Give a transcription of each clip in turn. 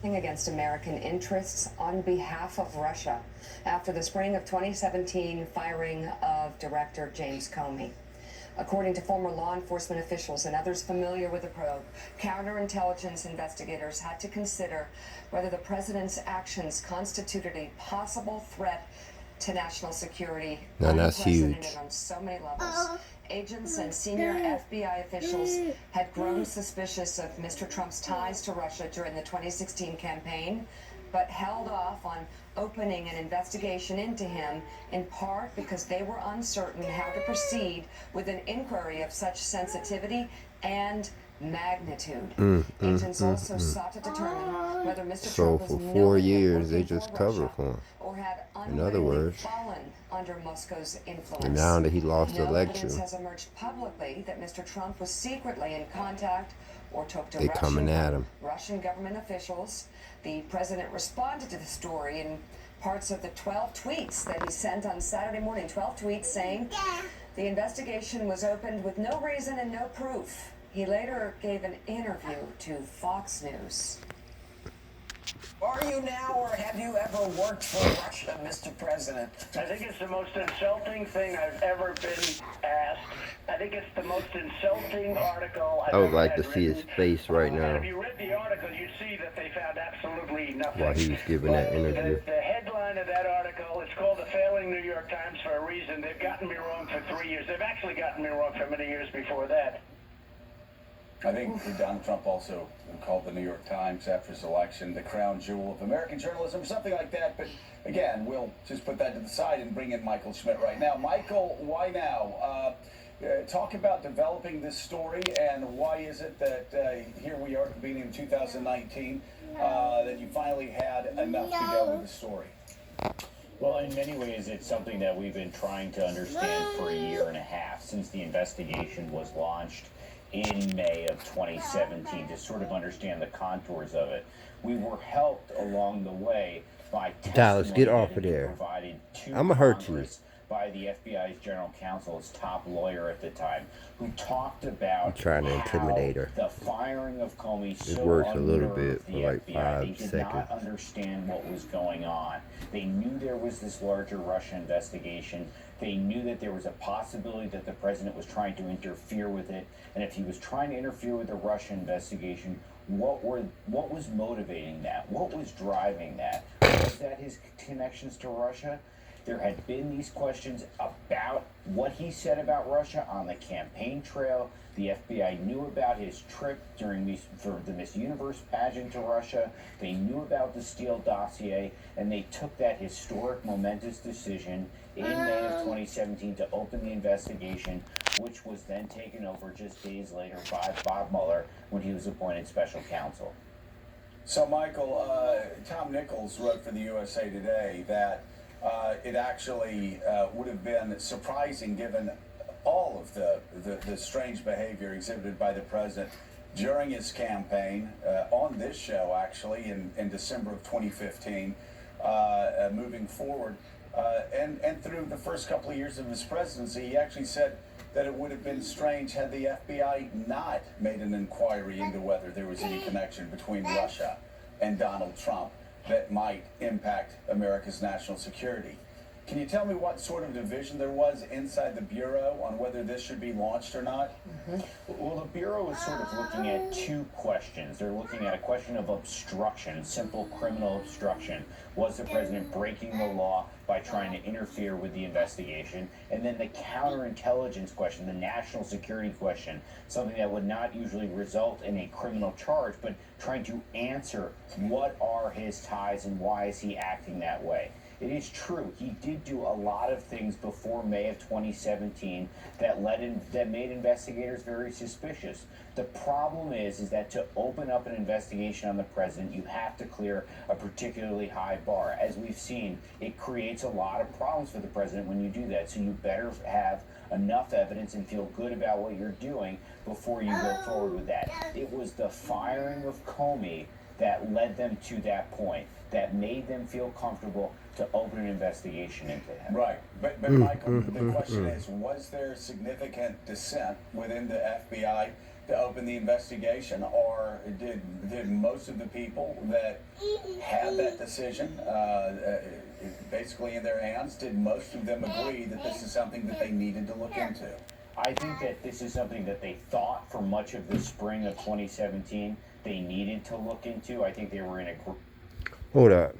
against American interests on behalf of Russia after the spring of 2017 firing of director James Comey. According to former law enforcement officials and others familiar with the probe, counterintelligence investigators had to consider whether the president's actions constituted a possible threat to national security. Now that's huge. On so many levels. Agents and senior FBI officials had grown suspicious of Mr. Trump's ties to Russia during the 2016 campaign, but held off on opening an investigation into him, in part because they were uncertain how to proceed with an inquiry of such sensitivity and magnitude. Agents also sought to determine whether Mr. Trump was for 4 years, they working just for covered Russia for him. or had In other words, fallen under Moscow's influence. and now that he lost the No election, evidence has emerged publicly that Mr. Trump was secretly in contact or talked to they coming at him. Russian government officials. The president responded to the story in parts of the 12 tweets that he sent on Saturday morning. 12 tweets saying the investigation was opened with no reason and no proof. He later gave an interview to Fox News. Are you now, or have you ever worked for Russia, Mr. President? I think it's the most insulting thing I've ever been asked. I think it's the most insulting article I've I would ever like had to see his written. face right And now if you read the article, you'd see that they found absolutely nothing. while he was giving that interview. The headline of that article, it's called The Failing New York Times for a reason. They've gotten me wrong for 3 years. They've actually gotten me wrong for many years before that. I think Donald Trump also called the New York Times after his election the crown jewel of American journalism, something like that. But again, we'll just put that to the side and bring in Michael Schmidt right now. Michael, why now? Talk about developing this story, and why is it that here we are convening in 2019 that you finally had enough to go with the story? Well, in many ways, it's something that we've been trying to understand for a year and a half since the investigation was launched in May of 2017 to sort of understand the contours of it. We were helped along the way by Dallas, get testimony off that of had been there. provided to I'ma hurt you. Congress by the FBI's general counsel's top lawyer at the time, who talked about I'm trying to intimidate her. the firing of Comey so works a little unnerved bit the for like FBI. 5 They did seconds. not understand what was going on. They knew there was this larger Russia investigation. They knew that there was a possibility that the president was trying to interfere with it. And if he was trying to interfere with the Russia investigation, what was motivating that? What was driving that? Was that his connections to Russia? There had been these questions about what he said about Russia on the campaign trail. The FBI knew about his trip for the Miss Universe pageant to Russia. They knew about the Steele dossier, and they took that historic, momentous decision in May of 2017 to open the investigation, which was then taken over just days later by Bob Mueller when he was appointed special counsel. So, Michael, Tom Nichols wrote for the USA Today that it actually would have been surprising, given all of the strange behavior exhibited by the president during his campaign on this show, actually, in December of 2015, moving forward. And through the first couple of years of his presidency, he actually said that it would have been strange had the FBI not made an inquiry into whether there was any connection between Russia and Donald Trump that might impact America's national security. Can you tell me what sort of division there was inside the Bureau on whether this should be launched or not? Well, the Bureau is sort of looking at two questions. They're looking at a question of obstruction, simple criminal obstruction. Was the president breaking the law by trying to interfere with the investigation? And then the counterintelligence question, the national security question, something that would not usually result in a criminal charge, but trying to answer what are his ties and why is he acting that way. It is true, he did do a lot of things before May of 2017 that made investigators very suspicious. The problem is that to open up an investigation on the president, you have to clear a particularly high bar. As we've seen, it creates a lot of problems for the president when you do that. So you better have enough evidence and feel good about what you're doing before you go forward with that. It was the firing of Comey that led them to that point, that made them feel comfortable to open an investigation into him. Right. But Michael, the question is, was there significant dissent within the FBI to open the investigation, or did most of the people that had that decision basically in their hands, did most of them agree that this is something that they needed to look into? I think that this is something that they thought for much of the spring of 2017 they needed to look into. I think they were in a group. Hold up.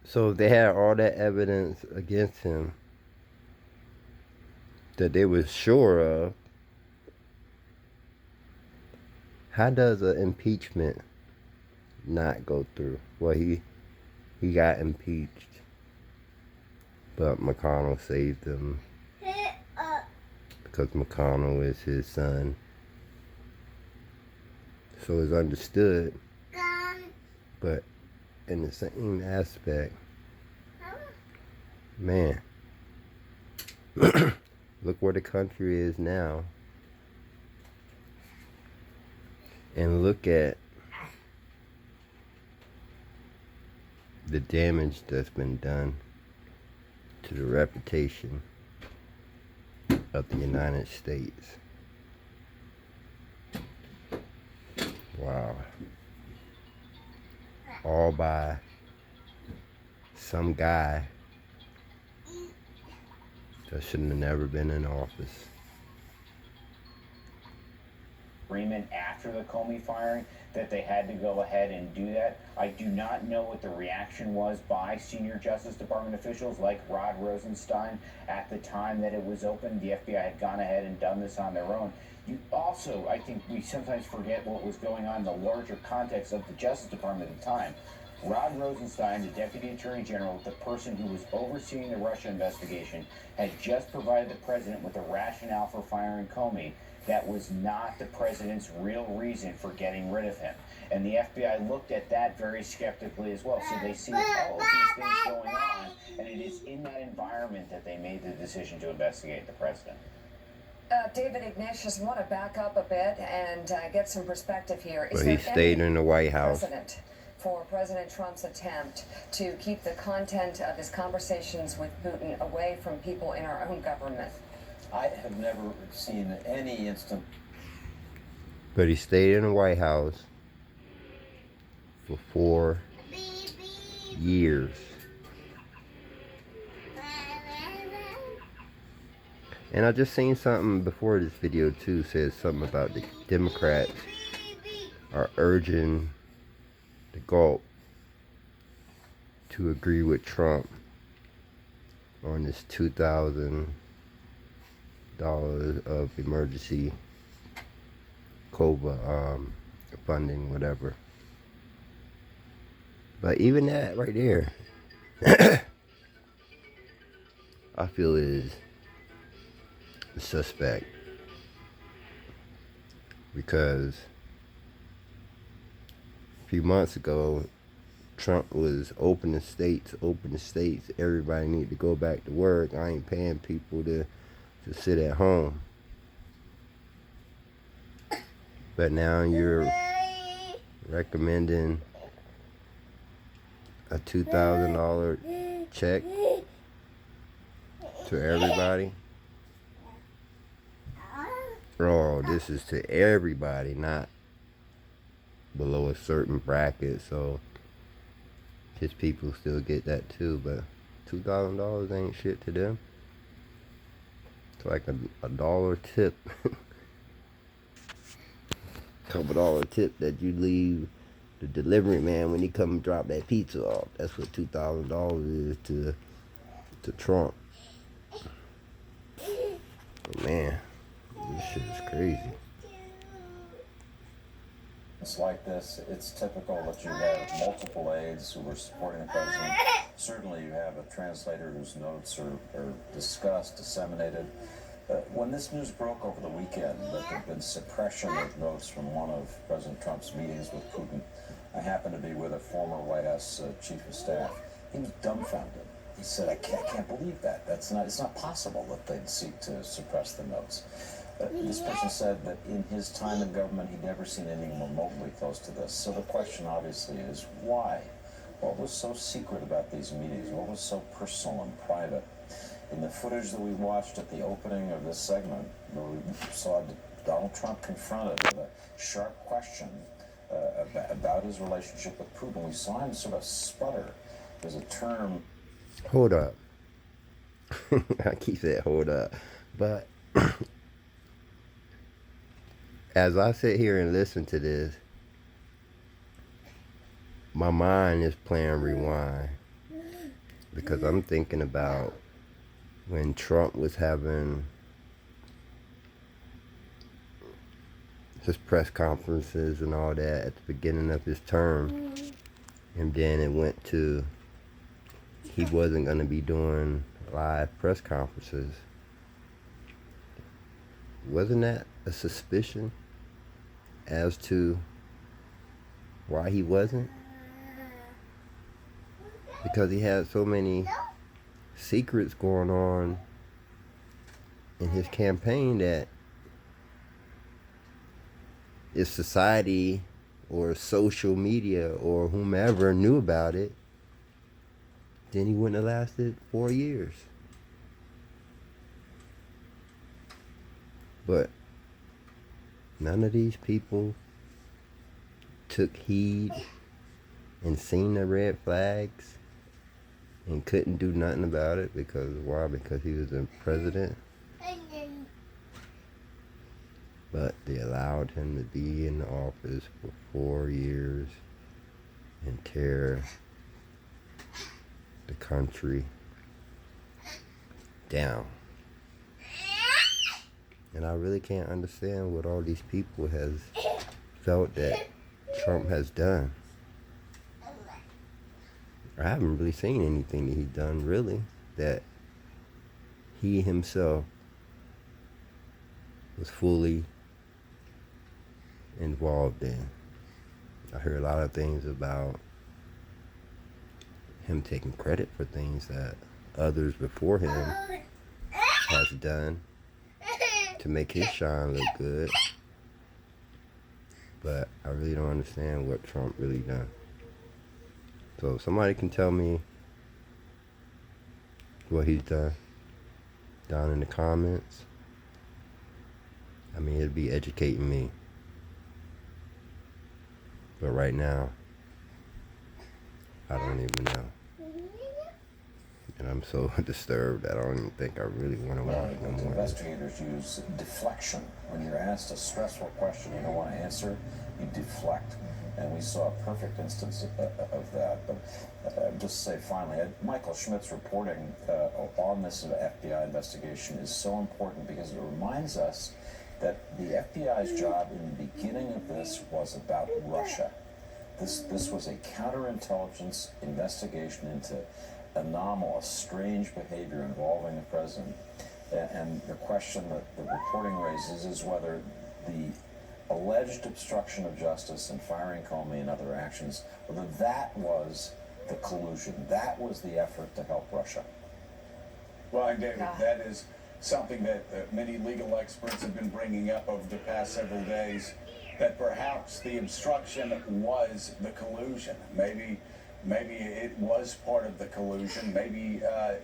So they had all that evidence against him that they was sure of. How does an impeachment not go through? Well, he got impeached, but McConnell saved him because McConnell is his son. So it's understood, but in the same aspect, man, look where the country is now, and look at the damage that's been done to the reputation of the United States. Wow. All by some guy that shouldn't have never been in office. Agreement after the Comey firing that they had to go ahead and do that. I do not know what the reaction was by senior Justice Department officials like Rod Rosenstein at the time that it was opened. The FBI had gone ahead and done this on their own. You also, I think we sometimes forget what was going on in the larger context of the Justice Department at the time. Rod Rosenstein, the Deputy Attorney General, the person who was overseeing the Russia investigation, had just provided the president with a rationale for firing Comey that was not the president's real reason for getting rid of him. And the FBI looked at that very skeptically as well. So they see all of these things going on, and it is in that environment that they made the decision to investigate the president. David Ignatius, I want to back up a bit and get some perspective here. But he stayed in the White House. Precedent for President Trump's attempt to keep the content of his conversations with Putin away from people in our own government? I have never seen any instant. But he stayed in the White House for 4 years. And I just seen something before this video too, says something about the Democrats are urging the Gulf to agree with Trump on this $2,000 of emergency COBA funding, whatever. But even that right there, I feel is suspect, because a few months ago Trump was open the states, everybody need to go back to work, I ain't paying people to sit at home. But now you're recommending a $2,000 check to everybody. Oh, this is to everybody, not below a certain bracket, so his people still get that too, but $2,000 ain't shit to them. It's like a dollar tip. Couple dollar tip that you leave the delivery man when he come and drop that pizza off. That's what $2,000 is to Trump. But man, this shit is crazy. It's like this. It's typical that you have multiple aides who are supporting the president. Certainly you have a translator whose notes are discussed, disseminated. When this news broke over the weekend that there had been suppression of notes from one of President Trump's meetings with Putin, I happened to be with a former White House chief of staff. He was dumbfounded. He said, I can't believe that. It's not possible that they'd seek to suppress the notes. This person said that in his time in government, he'd never seen anything remotely close to this. So the question obviously is, why? What was so secret about these meetings? What was so personal and private? In the footage that we watched at the opening of this segment, we saw Donald Trump confronted with a sharp question about his relationship with Putin. We saw him sort of sputter. There's a term. Hold up. I keep saying hold up. But as I sit here and listen to this, my mind is playing rewind. Because I'm thinking about when Trump was having his press conferences and all that at the beginning of his term. And then it went to he wasn't going to be doing live press conferences. Wasn't that a suspicion as to why he wasn't? Because he had so many secrets going on in his campaign that if society or social media or whomever knew about it, then he wouldn't have lasted 4 years. But none of these people took heed and seen the red flags and couldn't do nothing about it. Because why? Because he was the president. But they allowed him to be in the office for 4 years and tear the country down. And I really can't understand what all these people has felt that Trump has done. I haven't really seen anything that he's done really that he himself was fully involved in. I heard a lot of things about him taking credit for things that others before him has done to make his shine look good. But I really don't understand what Trump really done. So if somebody can tell me what he's done down in the comments, I mean, it'd be educating me. But right now, I don't even know. And I'm so disturbed that I don't even think I really want to watch no more. Investigators use deflection. When you're asked a stressful question you don't want to answer, you deflect. And we saw a perfect instance of that. But just to say finally, Michael Schmidt's reporting on this FBI investigation is so important because it reminds us that the FBI's job in the beginning of this was about Russia. This was a counterintelligence investigation into anomalous, strange behavior involving the president. And the question that the reporting raises is whether the alleged obstruction of justice and firing Comey and other actions, whether that was the collusion, that was the effort to help Russia. Well, and David, that is something that many legal experts have been bringing up over the past several days, that perhaps the obstruction was the collusion. Maybe it was part of the collusion. Maybe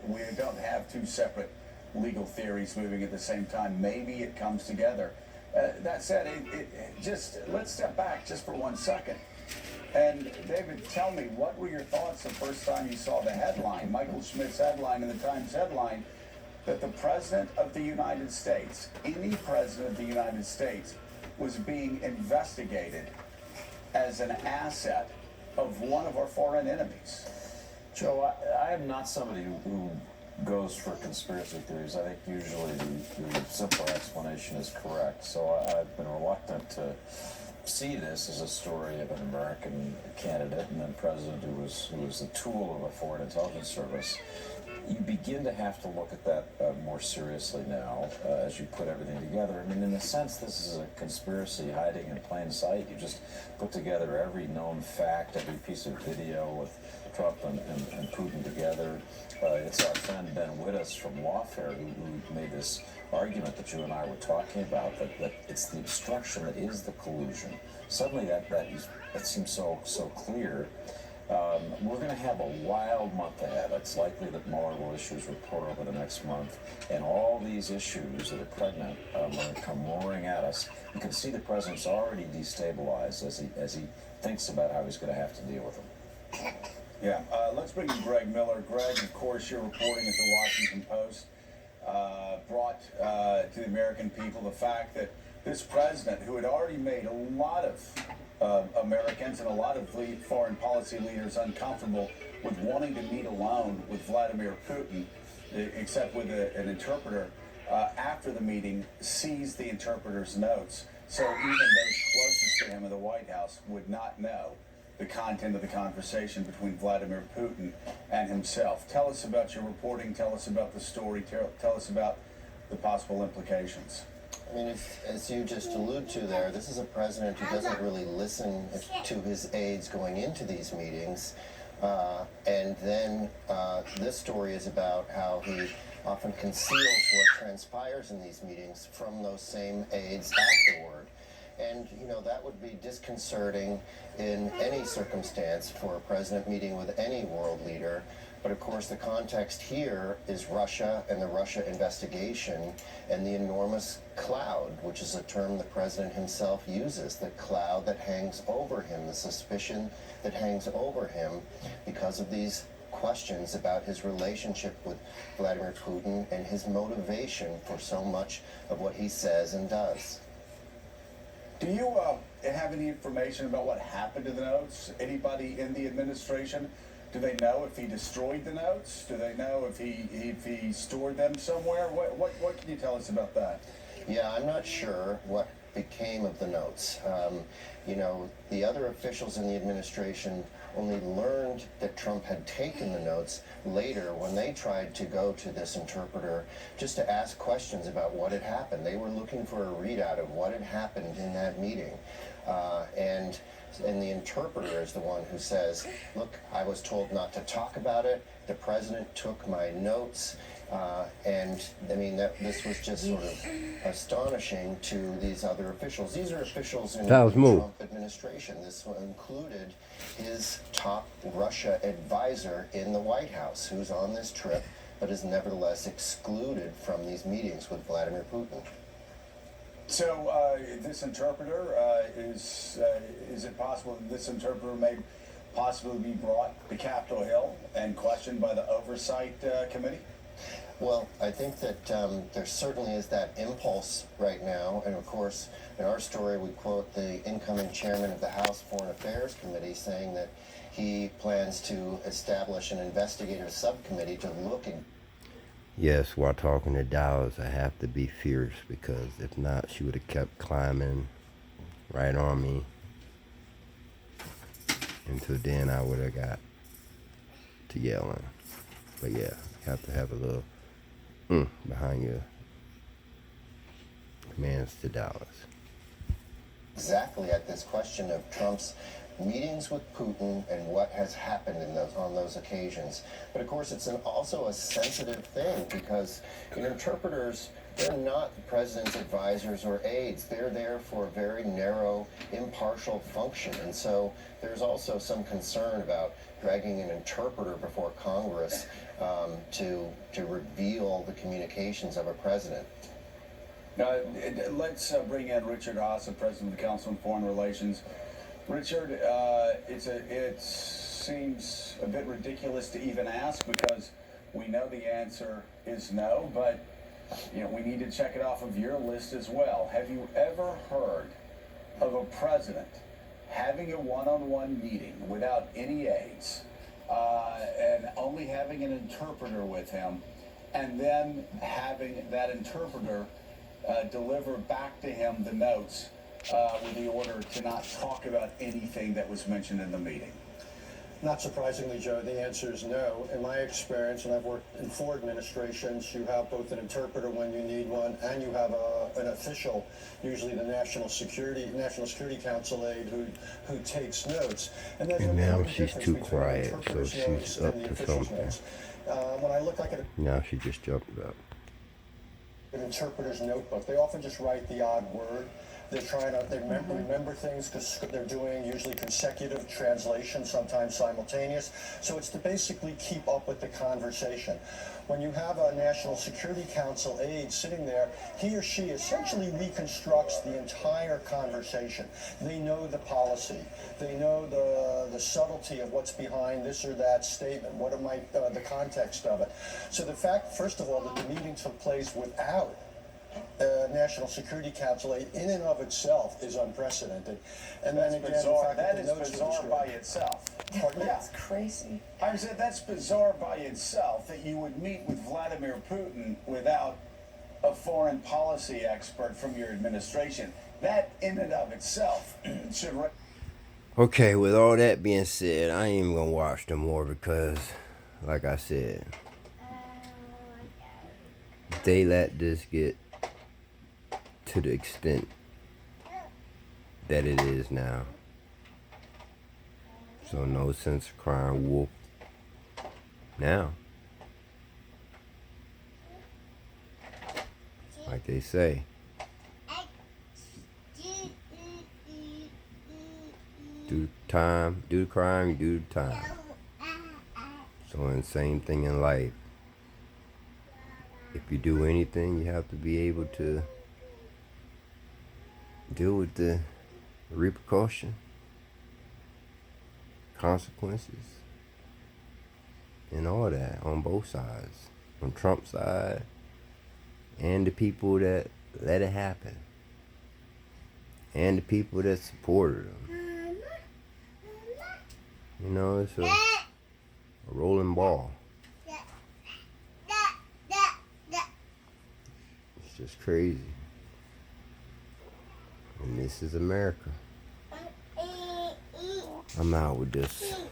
we don't have two separate legal theories moving at the same time. Maybe it comes together. That said, just let's step back just for 1 second. And David, tell me, what were your thoughts the first time you saw the headline, Michael Schmidt's headline in the Times headline, that the President of the United States, any President of the United States, was being investigated as an asset of one of our foreign enemies? Joe, I am not somebody who goes for conspiracy theories. I think usually the simpler explanation is correct. So I've been reluctant to see this as a story of an American candidate and then president who was the tool of a foreign intelligence service. You begin to have to look at that more seriously now as you put everything together. I mean, in a sense, this is a conspiracy hiding in plain sight. You just put together every known fact, every piece of video with Trump and Putin together. It's our friend Ben Wittes from Lawfare who made this argument that you and I were talking about, that it's the obstruction that is the collusion. Suddenly that seems so clear. We're going to have a wild month ahead. It's likely that Mueller will issue his report over the next month, and all these issues that are pregnant are going to come roaring at us. You can see the president's already destabilized as he thinks about how he's going to have to deal with them. Yeah, let's bring in Greg Miller. Greg, of course, you're reporting at the Washington Post, brought to the American people the fact that this president, who had already made a lot of Americans and a lot of foreign policy leaders uncomfortable with wanting to meet alone with Vladimir Putin, except with an interpreter, after the meeting, seized the interpreter's notes. So even those closest to him in the White House would not know the content of the conversation between Vladimir Putin and himself. Tell us about your reporting. Tell us about the story. Tell us about the possible implications. I mean, as you just allude to there, this is a president who doesn't really listen to his aides going into these meetings. And then this story is about how he often conceals what transpires in these meetings from those same aides afterward. And, you know, that would be disconcerting in any circumstance for a president meeting with any world leader. But of course, the context here is Russia and the Russia investigation and the enormous cloud, which is a term the president himself uses, the cloud that hangs over him, the suspicion that hangs over him because of these questions about his relationship with Vladimir Putin and his motivation for so much of what he says and does. Do you have any information about what happened to the notes? Anybody in the administration? Do they know if he destroyed the notes? Do they know if he stored them somewhere? What can you tell us about that? Yeah, I'm not sure what became of the notes. You know, the other officials in the administration only learned that Trump had taken the notes later when they tried to go to this interpreter just to ask questions about what had happened. They were looking for a readout of what had happened in that meeting. And the interpreter is the one who says, look, I was told not to talk about it. The president took my notes. And I mean, this was just sort of astonishing to these other officials. These are officials in the Trump administration. This one included his top Russia advisor in the White House, who's on this trip, but is nevertheless excluded from these meetings with Vladimir Putin. So this interpreter, is it possible that this interpreter may possibly be brought to Capitol Hill and questioned by the Oversight Committee? Well, I think that there certainly is that impulse right now. And of course, in our story, we quote the incoming chairman of the House Foreign Affairs Committee saying that he plans to establish an investigative subcommittee to look at. Yes, while talking to Dallas, I have to be fierce because if not, she would have kept climbing right on me. Until then, I would have got to yelling. But yeah, you have to have a little behind your commands to Dallas. Exactly at this question of Trump's meetings with Putin and what has happened on those occasions. But of course, it's also a sensitive thing because interpreters, they're not the president's advisors or aides. They're there for a very narrow, impartial function. And so there's also some concern about dragging an interpreter before Congress to reveal the communications of a president. Let's bring in Richard Haas, President of the Council on Foreign Relations. Richard, it seems a bit ridiculous to even ask because we know the answer is no, but you know we need to check it off of your list as well. Have you ever heard of a president having a one-on-one meeting without any aides and only having an interpreter with him, and then having that interpreter deliver back to him the notes with the order to not talk about anything that was mentioned in the meeting? Not surprisingly, Joe, the answer is no. In my experience, and I've worked in 4 administrations, you have both an interpreter when you need one, and you have an official, usually the National Security Council aide, who takes notes. And now she's too quiet, so she's up to something. When I look like now she just jumped up. an interpreter's notebook, they often just write the odd word. They're trying to remember things because they're doing usually consecutive translation, sometimes simultaneous. So it's to basically keep up with the conversation. When you have a National Security Council aide sitting there, he or she essentially reconstructs the entire conversation. They know the policy. They know the subtlety of what's behind this or that statement, what it might, the context of it. So the fact, first of all, that the meeting took place without National Security Council aid in and of itself is unprecedented. And That's then again, bizarre. the fact That the is notes were bizarre destroyed. by itself. Pardon me? That's crazy. I said that's bizarre by itself that you would meet with Vladimir Putin without a foreign policy expert from your administration. That in and of itself should. Okay, with all that being said, I ain't even gonna watch no more because, like I said, they let this get to the extent that it is now. So no sense of crying wolf now. Like they say. Do the time, do the crime, you do the time. So the same thing in life. If you do anything, you have to be able to deal with the repercussion, consequences, and all that on both sides. On Trump's side and the people that let it happen. And the people that supported him. You know, it's a rolling ball. It's just crazy. And this is America. I'm out with this.